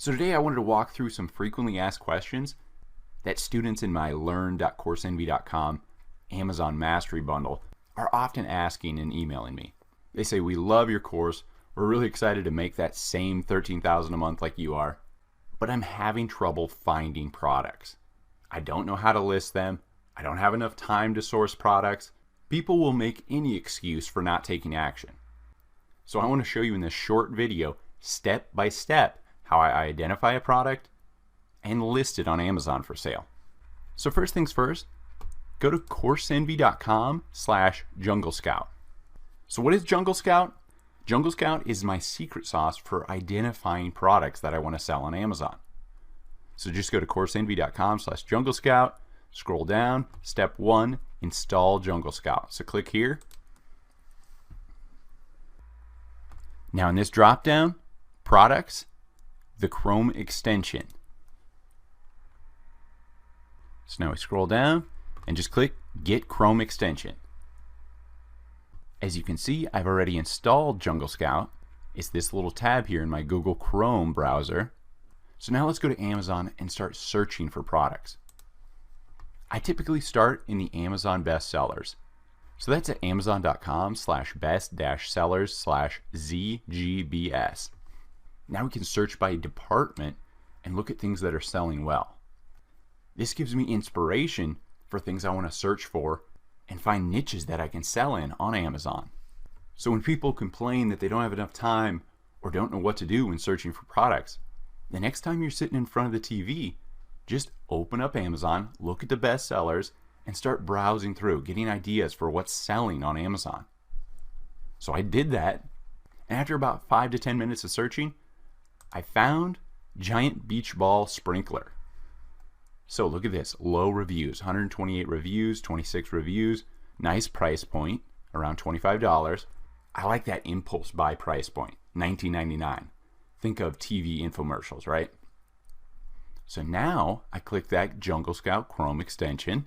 So today I wanted to walk through some frequently asked questions that students in my learn.coursenvy.com Amazon Mastery Bundle are often asking and emailing me. They say, "We love your course. We're really excited to make that same $13,000 a month like you are, but I'm having trouble finding products. I don't know how to list them. I don't have enough time to source products." People will make any excuse for not taking action. So I want to show you in this short video, step by step, how I identify a product and list it on Amazon for sale. So first things first, go to coursenvy.com/Jungle Scout. So what is Jungle Scout? Jungle Scout is my secret sauce for identifying products that I want to sell on Amazon. So just go to coursenvy.com/Jungle Scout, scroll down, step 1, install Jungle Scout. So click here. Now in this drop down, products, the Chrome extension. So now we scroll down and just click Get Chrome Extension. As you can see, I've already installed Jungle Scout. It's this little tab here in my Google Chrome browser. So now let's go to Amazon and start searching for products. I typically start in the Amazon bestsellers. So that's at amazon.com/best-sellers/ZGBS. Now we can search by department and look at things that are selling well. This gives me inspiration for things I want to search for and find niches that I can sell in on Amazon. So when people complain that they don't have enough time or don't know what to do when searching for products, the next time you're sitting in front of the TV, just open up Amazon, look at the best sellers, and start browsing through, getting ideas for what's selling on Amazon. So I did that, and after about 5 to 10 minutes of searching, I found Giant Beach Ball Sprinkler. So look at this, low reviews, 128 reviews, 26 reviews, nice price point, around $25. I like that impulse buy price point, $19.99. Think of TV infomercials, right? So now I click that Jungle Scout Chrome extension.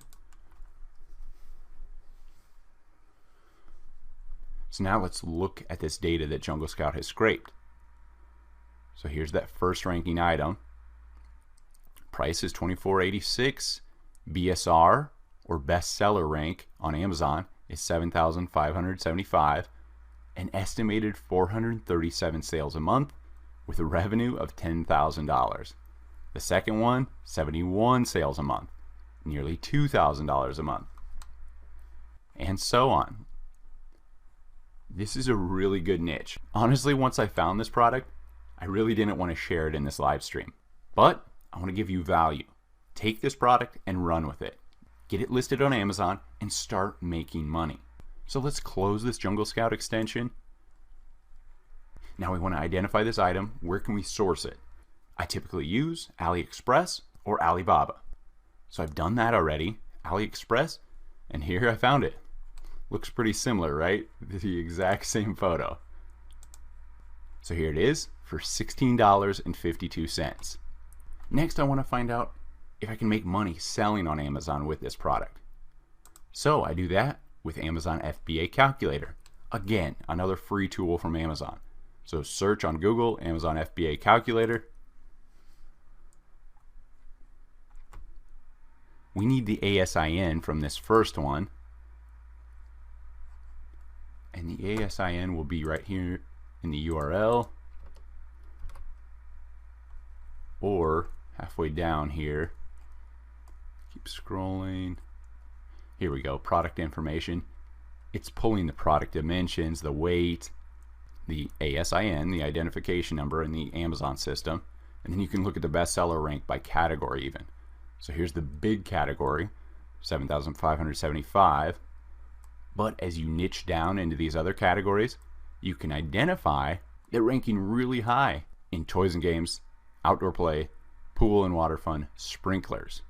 So now let's look at this data that Jungle Scout has scraped. So here's that first ranking item. Price is $24.86. BSR, or bestseller rank, on Amazon is 7,575. An estimated 437 sales a month with a revenue of $10,000. The second one, 71 sales a month, nearly $2,000 a month. And so on. This is a really good niche. Honestly, once I found this product, I really didn't want to share it in this live stream. But I want to give you value. Take this product and run with it. Get it listed on Amazon and start making money. So let's close this Jungle Scout extension. Now we want to identify this item. Where can we source it? I typically use AliExpress or Alibaba. So I've done that already, AliExpress, and here I found it. Looks pretty similar, right? The exact same photo. So here it is for $16.52. Next, I want to find out if I can make money selling on Amazon with this product. So I do that with Amazon FBA Calculator. Again, another free tool from Amazon. So search on Google, Amazon FBA Calculator. We need the ASIN from this first one. And the ASIN will be right here in the URL or halfway down here. Keep scrolling. Here we go, product information. It's pulling the product dimensions, the weight, the ASIN, the identification number in the Amazon system. And then you can look at the bestseller rank by category even. So here's the big category, 7,575. But as you niche down into these other categories, you can identify they're ranking really high in toys and games, outdoor play, pool and water fun, sprinklers.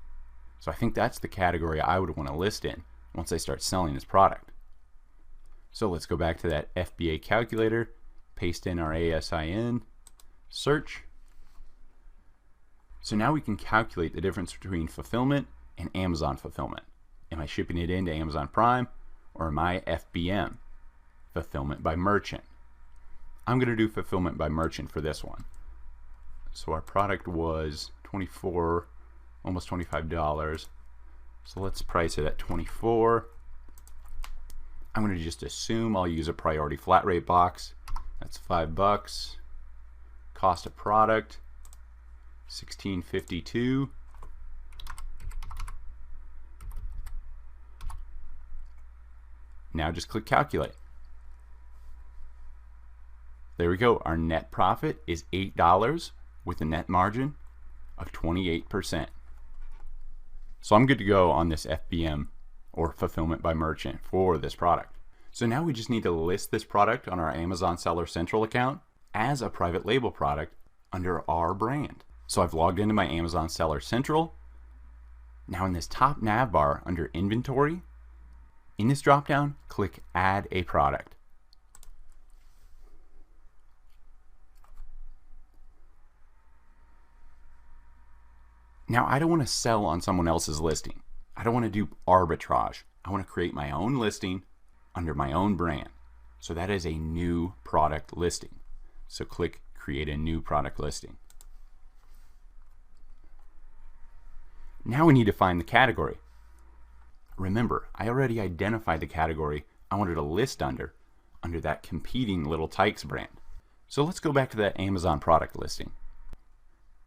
So I think that's the category I would want to list in once I start selling this product. So let's go back to that FBA calculator, paste in our ASIN, search. So now we can calculate the difference between fulfillment and Amazon fulfillment. Am I shipping it into Amazon Prime or am I FBM, fulfillment by merchant? I'm going to do fulfillment by merchant for this one. So our product was $24, almost $25. So let's price it at 24. I'm going to just assume I'll use a priority flat rate box. That's $5. Cost of product, $16.52. Now just click calculate. There we go. Our net profit is $8 with a net margin of 28%. So I'm good to go on this FBM, or fulfillment by merchant, for this product. So now we just need to list this product on our Amazon Seller Central account as a private label product under our brand. So I've logged into my Amazon Seller Central. Now in this top nav bar under inventory, in this drop down, click add a product. Now I don't want to sell on someone else's listing. I don't want to do arbitrage. I want to create my own listing under my own brand. So that is a new product listing. So click create a new product listing. Now we need to find the category. Remember, I already identified the category I wanted to list under that competing Little Tikes brand. So let's go back to that Amazon product listing.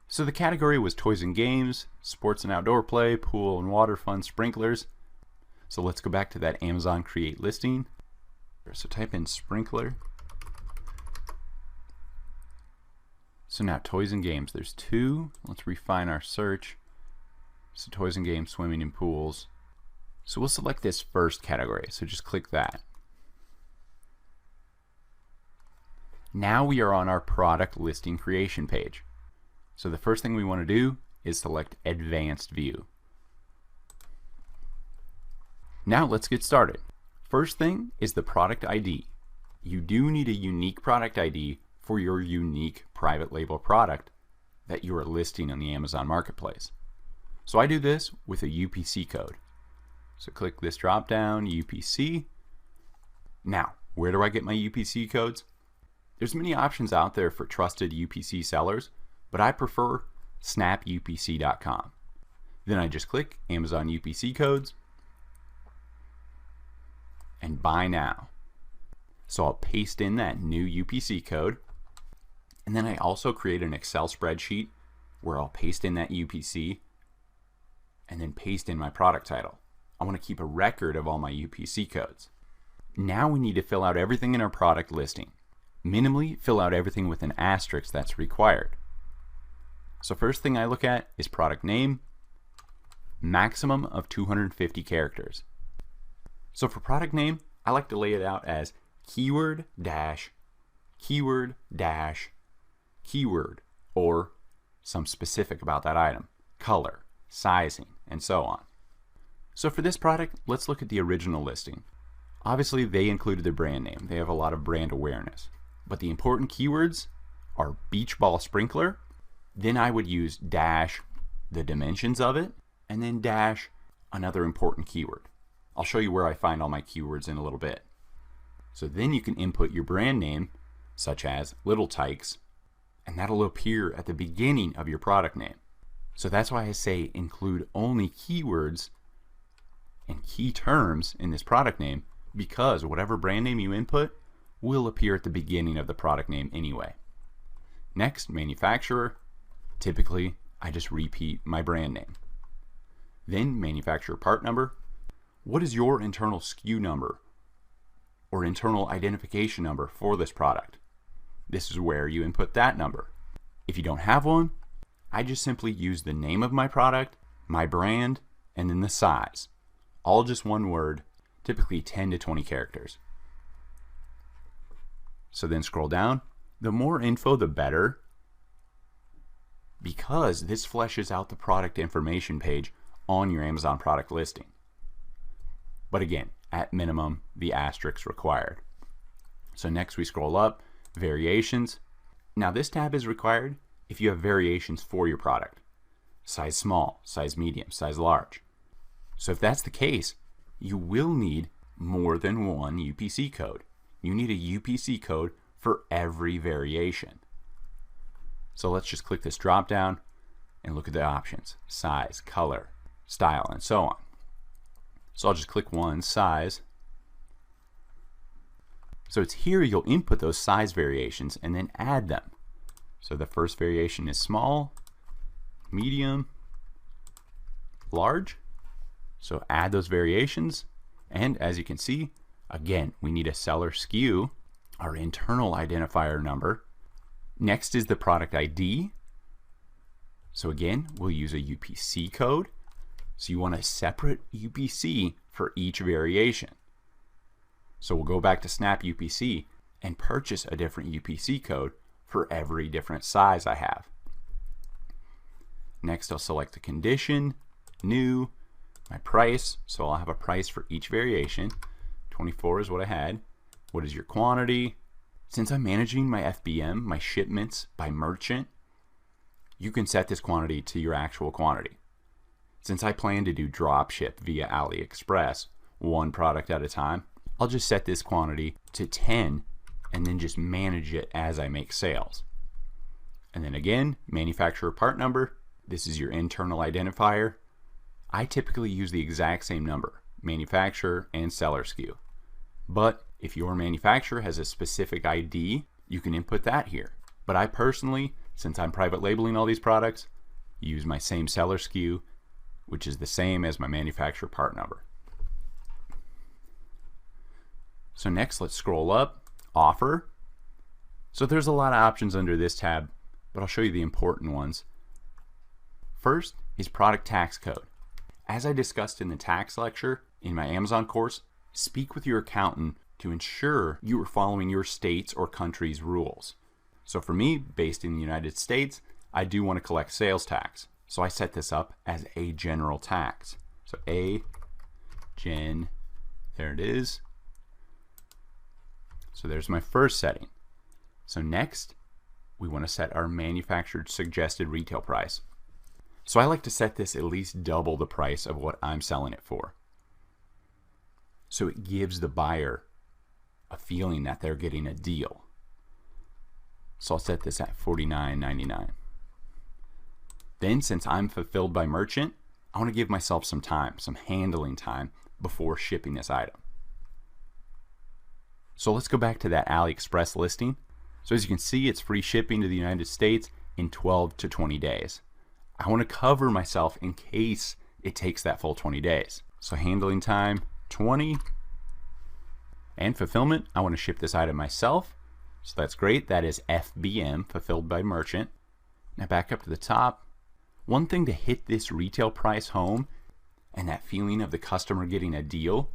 So the category was toys and games, sports and outdoor play, pool and water fun, sprinklers. So let's go back to that Amazon create listing. So type in sprinkler. So now toys and games, there's 2. Let's refine our search. So toys and games, swimming and pools. So we'll select this first category. So just click that. Now we are on our product listing creation page. So the first thing we want to do is select Advanced View. Now let's get started. First thing is the product ID. You do need a unique product ID for your unique private label product that you are listing on the Amazon Marketplace. So I do this with a UPC code. So click this drop down, UPC. Now, where do I get my UPC codes? There's many options out there for trusted UPC sellers, but I prefer snapupc.com. Then I just click Amazon UPC codes and buy now. So I'll paste in that new UPC code, and then I also create an Excel spreadsheet where I'll paste in that UPC and then paste in my product title. I want to keep a record of all my UPC codes. Now we need to fill out everything in our product listing. Minimally fill out everything with an asterisk that's required. So first thing I look at is product name, maximum of 250 characters. So for product name, I like to lay it out as keyword dash keyword dash keyword, or some specific about that item, color, sizing, and so on. So for this product, let's look at the original listing. Obviously they included their brand name. They have a lot of brand awareness. But the important keywords are beach ball sprinkler. Then I would use dash the dimensions of it, and then dash another important keyword. I'll show you where I find all my keywords in a little bit. So then you can input your brand name, such as Little Tikes, and that'll appear at the beginning of your product name. So that's why I say include only keywords and key terms in this product name, because whatever brand name you input will appear at the beginning of the product name anyway. Next, manufacturer. Typically, I just repeat my brand name. Then manufacturer part number. What is your internal SKU number or internal identification number for this product? This is where you input that number. If you don't have one, I just simply use the name of my product, my brand, and then the size. All just one word, typically 10 to 20 characters. So then scroll down. The more info, the better, because this fleshes out the product information page on your Amazon product listing. But again, at minimum, the asterisk required. So next we scroll up, variations. Now this tab is required if you have variations for your product. Size small, size medium, size large. So if that's the case, you will need more than one UPC code. You need a UPC code for every variation. So let's just click this drop down and look at the options: size, color, style, and so on. So I'll just click one, size. So it's here you'll input those size variations and then add them. So the first variation is small, medium, large. So add those variations, and as you can see, again, we need a seller SKU, our internal identifier number. Next is the product ID. So again, we'll use a UPC code. So you want a separate UPC for each variation. So we'll go back to Snap UPC and purchase a different UPC code for every different size I have. Next, I'll select the condition, new, my price. So I'll have a price for each variation. 24 is what I had. What is your quantity? Since I'm managing my FBM, my shipments by merchant, you can set this quantity to your actual quantity. Since I plan to do drop ship via AliExpress, one product at a time, I'll just set this quantity to 10 and then just manage it as I make sales. And then again, manufacturer part number. This is your internal identifier. I typically use the exact same number, manufacturer and seller SKU. But if your manufacturer has a specific ID, you can input that here. But I personally, since I'm private labeling all these products, use my same seller SKU, which is the same as my manufacturer part number. So next, let's scroll up, offer. So there's a lot of options under this tab, but I'll show you the important ones. First is product tax code. As I discussed in the tax lecture in my Amazon course, speak with your accountant to ensure you are following your state's or country's rules. So for me, based in the United States, I do want to collect sales tax. So I set this up as a general tax. So a gen, there it is. So there's my first setting. So next, we want to set our manufactured suggested retail price. So I like to set this at least double the price of what I'm selling it for. So it gives the buyer a feeling that they're getting a deal. So I'll set this at $49.99. Then, since I'm fulfilled by merchant, I want to give myself some time, some handling time before shipping this item. So let's go back to that AliExpress listing. So as you can see, it's free shipping to the United States in 12 to 20 days. I want to cover myself in case it takes that full 20 days. So handling time, 20. And fulfillment, I want to ship this item myself. So that's great. That is FBM, fulfilled by merchant. Now back up to the top. One thing to hit this retail price home and that feeling of the customer getting a deal,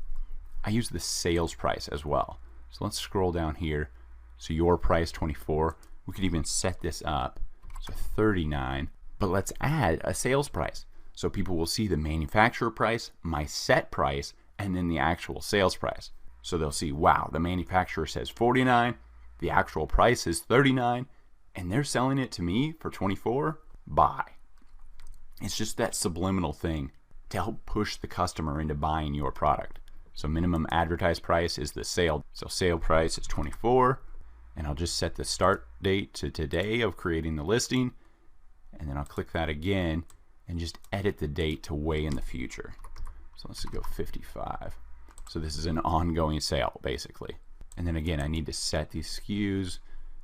I use the sales price as well. So let's scroll down here. So your price 24, we could even set this up. So 39, but let's add a sales price. So people will see the manufacturer price, my set price, and then the actual sales price. So they'll see, wow, the manufacturer says 49, the actual price is 39, and they're selling it to me for 24, buy. It's just that subliminal thing to help push the customer into buying your product. So minimum advertised price is the sale. So sale price is 24, and I'll just set the start date to today of creating the listing, and then I'll click that again and just edit the date to way in the future. So let's go 55. So this is an ongoing sale basically. And then again, I need to set these SKUs.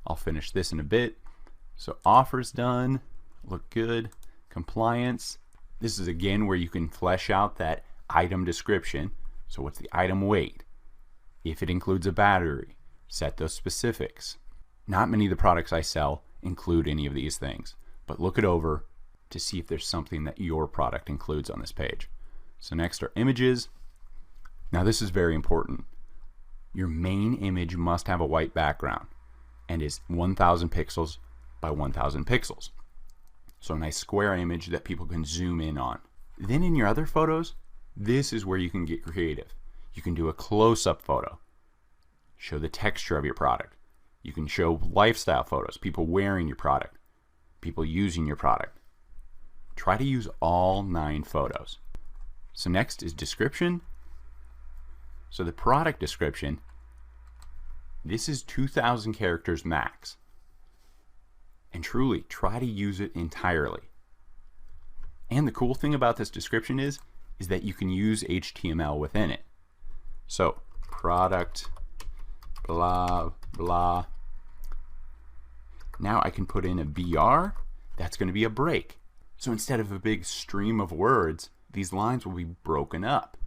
I'll finish this in a bit. So offers done, look good. Compliance. This is again where you can flesh out that item description. So what's the item weight? If it includes a battery, set those specifics. Not many of the products I sell include any of these things, but look it over to see if there's something that your product includes on this page. So next are images. Now this is very important. Your main image must have a white background and is 1000 pixels by 1000 pixels. So a nice square image that people can zoom in on. Then in your other photos, this is where you can get creative. You can do a close-up photo, show the texture of your product. You can show lifestyle photos, people wearing your product, people using your product. Try to use all 9 photos. So next is description. So the product description, this is 2000 characters max. and truly try to use it entirely. And the cool thing about this description is that you can use HTML within it. So product blah blah. Now I can put in a BR. That's going to be a break. So instead of a big stream of words, these lines will be broken up.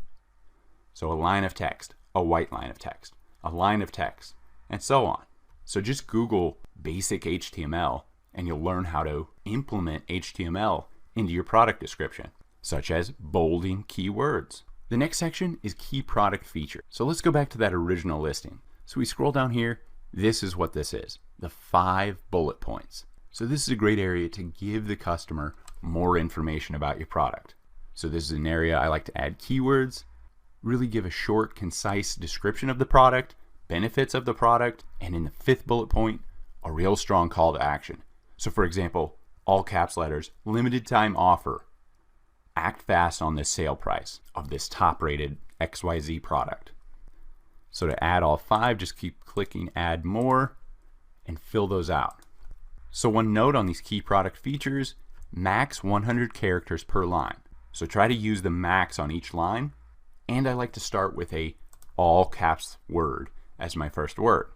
So a line of text, a white line of text, a line of text, and so on. So just Google basic HTML and you'll learn how to implement HTML into your product description, such as bolding keywords. The next section is key product feature. So let's go back to that original listing. So we scroll down here. This is what this is, the 5 bullet points. So this is a great area to give the customer more information about your product. So this is an area I like to add keywords, really give a short, concise description of the product, benefits of the product, and in the 5th bullet point, a real strong call to action. So for example, all caps letters, limited time offer. Act fast on this sale price of this top rated XYZ product. So to add all 5, just keep clicking add more and fill those out. So one note on these key product features, max 100 characters per line. So try to use the max on each line. And I like to start with a all caps word as my first word.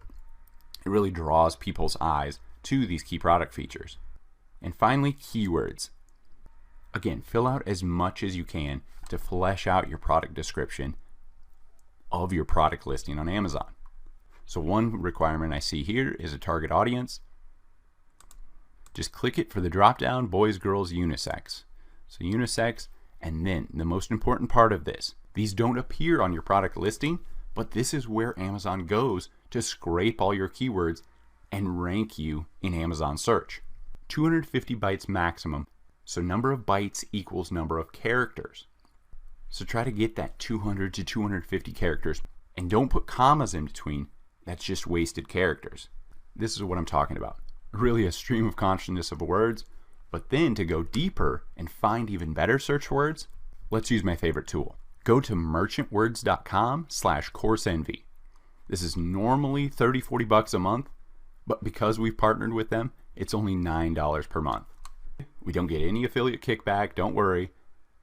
It really draws people's eyes to these key product features. And finally, keywords. Again, fill out as much as you can to flesh out your product description of your product listing on Amazon. So one requirement I see here is a target audience. Just click it for the drop down boys, girls, unisex. So unisex, and then the most important part of this, these don't appear on your product listing, but this is where Amazon goes to scrape all your keywords and rank you in Amazon search. 250 bytes maximum. So number of bytes equals number of characters. So try to get that 200 to 250 characters and don't put commas in between. That's just wasted characters. This is what I'm talking about. Really a stream of consciousness of words, but then to go deeper and find even better search words, let's use my favorite tool. Go to merchantwords.com/CourseEnvy. This is normally $30-40 bucks a month, but because we've partnered with them, it's only $9 per month. We don't get any affiliate kickback, don't worry.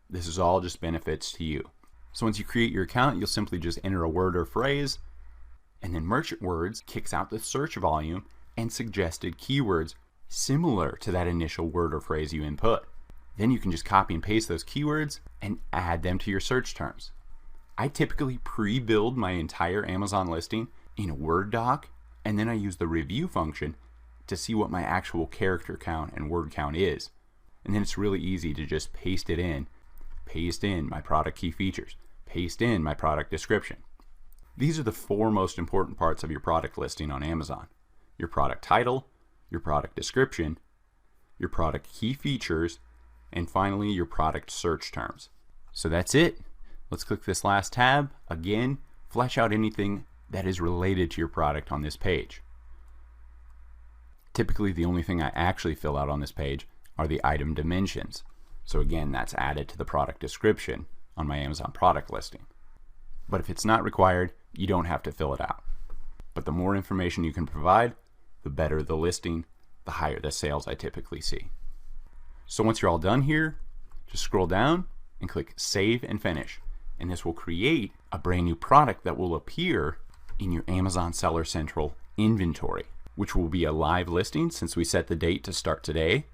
This is all just benefits to you. So once you create your account, you'll simply just enter a word or phrase, and then Merchant Words kicks out the search volume and suggested keywords similar to that initial word or phrase you input. Then you can just copy and paste those keywords and add them to your search terms. I typically pre-build my entire Amazon listing in a Word doc, and then I use the review function to see what my actual character count and word count is. And then it's really easy to just paste in my product key features, paste in my product description. These are the 4 most important parts of your product listing on Amazon: your product title, your product description, your product key features, and finally your product search terms. So that's it. Let's click this last tab. Again, flesh out anything that is related to your product on this page. Typically the only thing I actually fill out on this page are the item dimensions. So again, that's added to the product description on my Amazon product listing. But if it's not required, you don't have to fill it out. But the more information you can provide, the better the listing, the higher the sales I typically see. So once you're all done here, just scroll down and click Save and Finish. And this will create a brand new product that will appear in your Amazon Seller Central inventory, which will be a live listing since we set the date to start today.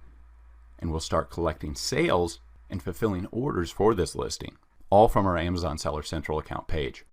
And we'll start collecting sales and fulfilling orders for this listing, all from our Amazon Seller Central account page.